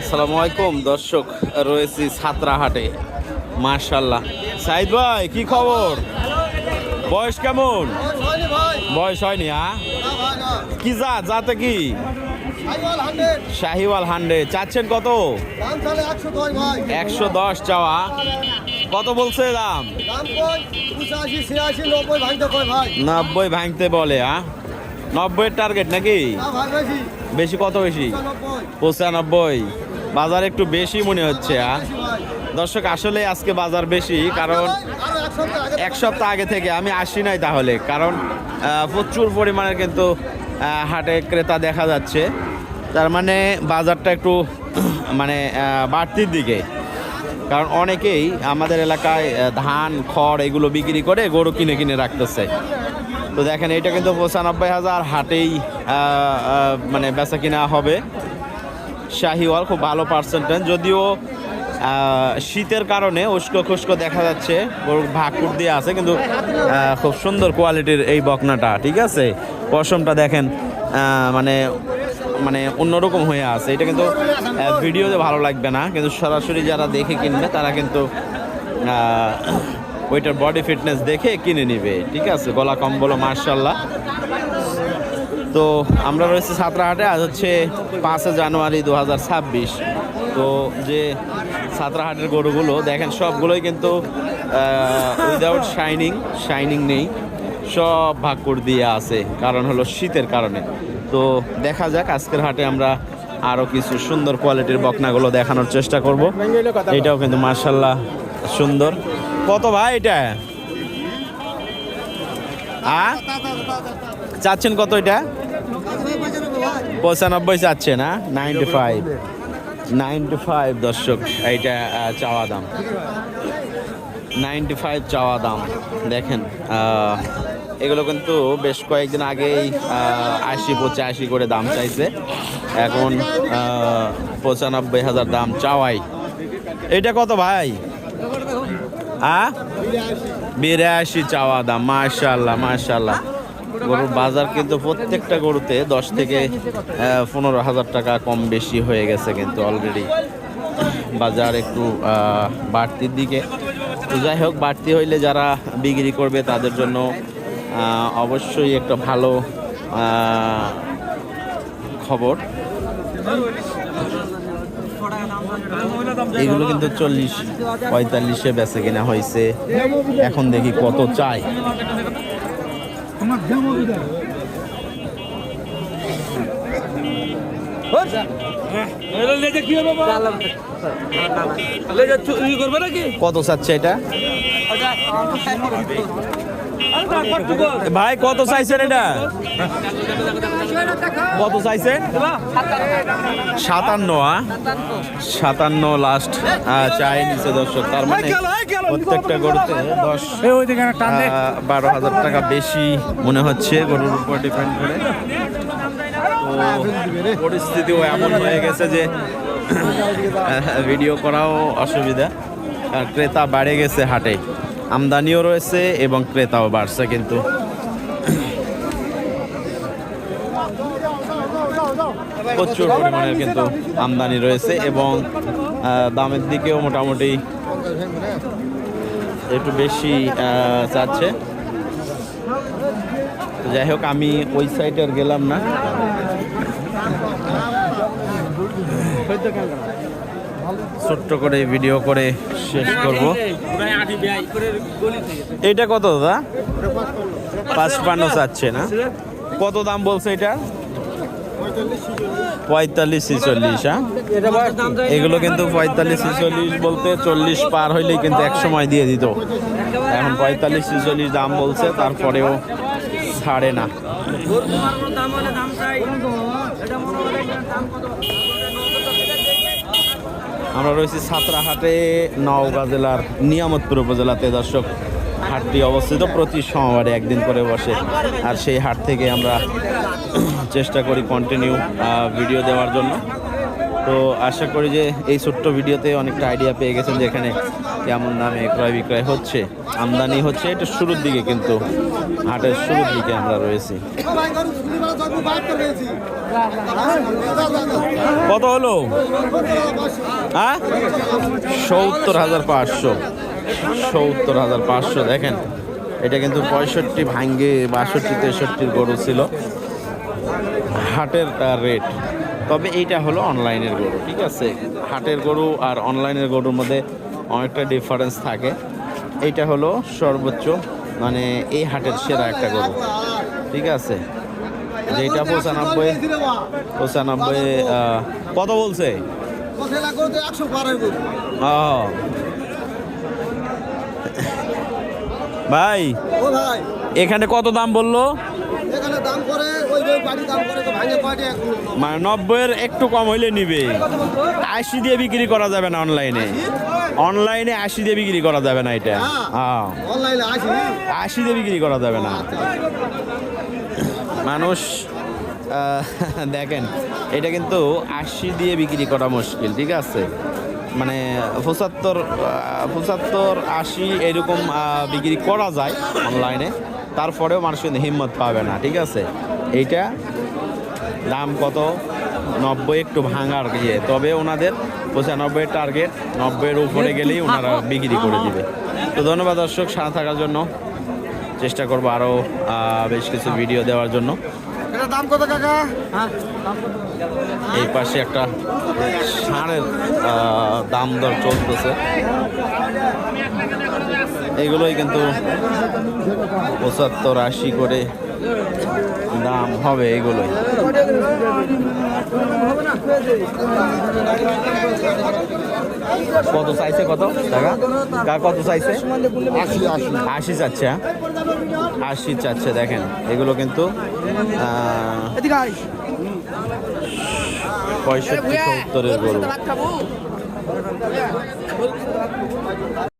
আসসালামু আলাইকুম দর্শক, রয়েছি ছাত্রাহাটে। মাশাআল্লাহ। সাইদ ভাই কি খবর? বয়স কেমন? বয়স হয়নি? কি জাতে কি? শাহিওয়াল 100। চাচ্ছেন কত? 110 চাওয়া। কত বলছে দাম? 90 ভাঙতে বলে। 90 টার্গেট নাকি? বেশি? কত বেশি? 95। বাজার একটু বেশি মনে হচ্ছে। দর্শক আসলে আজকে বাজার বেশি, কারণ এক সপ্তাহ আগে থেকে আমি আসি নাই, তাহলে কারণ প্রচুর পরিমাণের কিন্তু হাটে ক্রেতা দেখা যাচ্ছে। তার মানে বাজারটা একটু মানে বাড়তির দিকে, কারণ অনেকেই আমাদের এলাকায় ধান খড় এগুলো বিক্রি করে গরু কিনে কিনে রাখতেছে। তো দেখেন এটা কিন্তু 95,000 হাটেই মানে বেচা কিনা হবে। শাহিওয়াল খুব ভালো পার্সেন্টেজ, যদিও শীতের কারণে উস্কো খুস্কো দেখা যাচ্ছে, গরু ভাকুর দিয়ে আছে, কিন্তু খুব সুন্দর কোয়ালিটির এই বকনাটা। ঠিক আছে, পশমটা দেখেন মানে মানে অন্যরকম হয়ে আছে। এটা কিন্তু ভিডিওতে ভালো লাগবে না, কিন্তু সরাসরি যারা দেখে কিনবে তারা কিন্তু ওইটার বডি ফিটনেস দেখে কিনে নিবে। ঠিক আছে, গলা কম্বল মাশাআল্লাহ। তো আমরা রয়েছি ছাত্রাহাটে। আজ হচ্ছে 5 জানুয়ারি 2026। তো যে ছাত্রাহাটের গরুগুলো দেখেন সবগুলোই কিন্তু উইদাউট শাইনিং নেই, সব ভাগ্যর দিয়ে আছে, কারণ হলো শীতের কারণে। তো দেখা যাক আজকের হাটে আমরা আরও কিছু সুন্দর কোয়ালিটির বকনাগুলো দেখানোর চেষ্টা করব। এটাও কিন্তু মাশাআল্লাহ সুন্দর। কত ভাই এটা? চাচ্ছেন কত এটা? 95 চাচ্ছে না? 95 দর্শক, এইটা চাওয়া দাম 95 চাওয়া দাম। দেখেন এগুলো কিন্তু বেশ কয়েকদিন আগেই 80-85 করে দাম চাইছে, এখন 95,000 দাম চাওয়াই। এটা কত ভাই? 82 চাওয়া দাম। মাশাআল্লাহ মাশাআল্লাহ। গরুর বাজার কিন্তু প্রত্যেকটা গরুতে 10 থেকে 15,000 টাকা কম বেশি হয়ে গেছে, কিন্তু অলরেডি বাজার একটু বাড়তির দিকে। তো যাই হোক, বাড়তি হইলে যারা বিক্রি করবে তাদের জন্য অবশ্যই একটা ভালো খবর। এগুলো কিন্তু 40-45-এ বেচে কিনা হয়েছে। এখন দেখি কত চাই। কত চাচ্ছে এটা ভাই? কত চাইছেন এটা? কত চাইছেন? 57 লাস্ট চাই নিচে দর্শক। তার মানে প্রত্যেকটা গরুতে 10-12,000 টাকা বেশি মনে হচ্ছে, গরুর উপর ডিপেন্ড করে। তো পরিস্থিতিও এমন হয়ে গেছে যে ভিডিও করাও অসুবিধা, আর ক্রেতা বেড়ে গেছে হাটে, আমদানিও রয়েছে এবং ক্রেতাও বাড়ছে। কিন্তু প্রচুর পরিমাণের কিন্তু আমদানি রয়েছে এবং দামের দিকেও মোটামুটি একটু বেশি চাচ্ছে। যাই হোক, আমি ওই সাইডে আর গেলাম না। ছোট্ট করে ভিডিও করে শেষ করব। এটা কত দাদা? 55 চাচ্ছে না? কত দাম বলছে এটা? 45-46। এগুলো কিন্তু 45-46 বলতে 40 পার হইলেই কিন্তু এক সময় দিয়ে দিত। এখন 45-46 দাম বলছে, তারপরেও ছাড়ে না। আমরা রয়েছি ছাত্রাহাটে, নওগাঁ জেলার নিয়ামতপুর উপজেলাতে দর্শক। হাটটি অবস্থিত, প্রতি সোমবারে একদিন করে বসে, আর সেই হাট থেকে আমরা চেষ্টা করি কন্টিনিউ ভিডিও দেওয়ার জন্য। তো আশা করি যে এই ছোট্ট ভিডিওতে অনেকটা আইডিয়া পেয়ে গেছেন যে এখানে কেমন দামে ক্রয় বিক্রয় হচ্ছে, আমদানি হচ্ছে। এটা শুরুর দিকে, কিন্তু হাটের শুরুর দিকে আমরা রয়েছি। কত কত হলো? হ্যাঁ, 70,500। 70,500। দেখেন, এটা কিন্তু 65 ভাঙ্গে 62 63 গরু ছিল হাটের রেট। তবে এইটা হলো অনলাইনের গরু, ঠিক আছে। হাটের গরু আর অনলাইনের গরুর মধ্যে অনেকটা ডিফারেন্স থাকে। এইটা হলো সর্বোচ্চ, মানে এই হাটের সেরা একটা গরু, ঠিক আছে। যেটা 95 কত বলছে? ভাই এখানে কত দাম বললো? মানে 90-এর একটু কম হইলে নিবে। 80 দিয়ে বিক্রি করা যাবে না অনলাইনে। 80 দিয়ে বিক্রি করা যাবে না এটা। 80 দিয়ে বিক্রি করা যাবে না। মানুষ দেখেন, এটা কিন্তু 80 দিয়ে বিক্রি করা মুশকিল, ঠিক আছে। মানে 75 80 এরকম বিক্রি করা যায় অনলাইনে, তারপরেও মানুষ কিন্তু হিম্মত পাবে না, ঠিক আছে। এইটা দাম কত? 90 একটু ভাঙার ইয়ে, তবে ওনাদের 95 টার্গেট, 90-এর উপরে গেলেই ওনারা বিক্রি করে দিবে। তো ধন্যবাদ দর্শক, সাথে থাকার জন্য। চেষ্টা করবো আরও বেশ কিছু ভিডিও দেওয়ার জন্য। দাম কত কাকা? এই পাশে একটা ষাঁড়ের দাম দর চলতেছে। এগুলোই কিন্তু 75 80 করে দাম হবে এগুলোই। কত চাইছে? কত টাকা কত চাইছে? 80 চাচ্ছে। 80 চাচ্ছে। দেখেন, এগুলো কিন্তু 65 70-এর গরু।